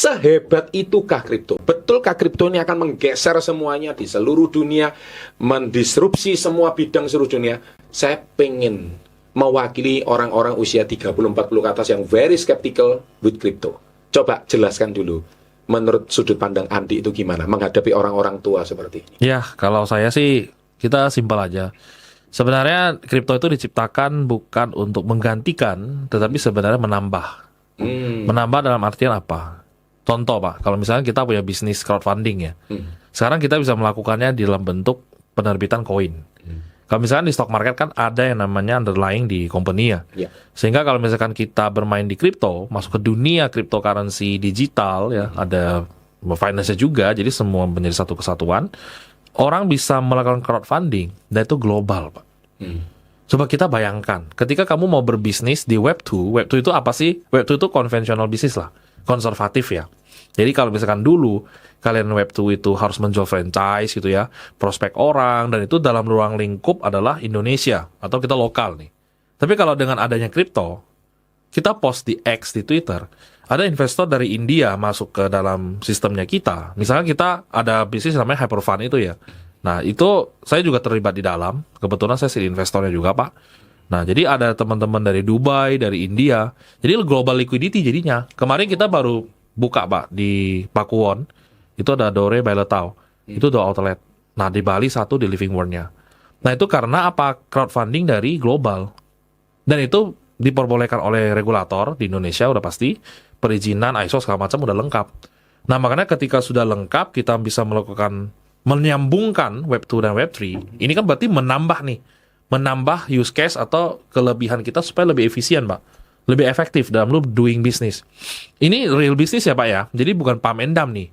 Sehebat itukah kripto? Betulkah kripto ini akan menggeser semuanya di seluruh dunia, mendisrupsi semua bidang seluruh dunia? Saya pengen mewakili orang-orang usia 30-40 ke atas yang very skeptical with crypto. Coba jelaskan dulu, menurut sudut pandang Andi itu gimana menghadapi orang-orang tua seperti ini? Ya, kalau saya sih, kita simpel aja. Sebenarnya kripto itu diciptakan bukan untuk menggantikan, tetapi sebenarnya menambah. Menambah dalam artian apa? Contoh Pak, kalau misalnya kita punya bisnis crowdfunding ya, sekarang kita bisa melakukannya di dalam bentuk penerbitan koin. Kalau misalkan di stock market kan ada yang namanya underlying di company ya. Sehingga kalau misalkan kita bermain di kripto, masuk ke dunia cryptocurrency digital ya, ada finance juga, jadi semua menjadi satu kesatuan. Orang bisa melakukan crowdfunding dan itu global Pak. Coba kita bayangkan, ketika kamu mau berbisnis di Web2, Web2 itu apa sih? Web2 itu konvensional bisnis lah, konservatif ya. Jadi kalau misalkan dulu kalian Web2 itu harus menjual franchise gitu ya, prospek orang, dan itu dalam ruang lingkup adalah Indonesia, atau kita lokal nih. Tapi kalau dengan adanya kripto, kita post di X, di Twitter, ada investor dari India masuk ke dalam sistemnya kita. Misalnya kita ada bisnis namanya Hyperfund itu ya. Nah itu saya juga terlibat di dalam, kebetulan saya sih investornya juga Pak. Nah jadi ada teman-teman dari Dubai, dari India, jadi global liquidity jadinya. Kemarin kita baru buka Pak di Pakuwon, itu ada Dore by Letao, itu 2 outlet. Nah di Bali 1 di Living World-nya. Nah itu karena apa? Crowdfunding dari global. Dan itu diperbolehkan oleh regulator di Indonesia udah pasti, perizinan ISO segala macam udah lengkap. Nah makanya ketika sudah lengkap kita bisa melakukan menyambungkan Web2 dan Web3, ini kan berarti menambah nih, menambah use case atau kelebihan kita supaya lebih efisien Pak, lebih efektif dalam lu doing business. Ini real business ya Pak ya, jadi bukan pump and dump nih.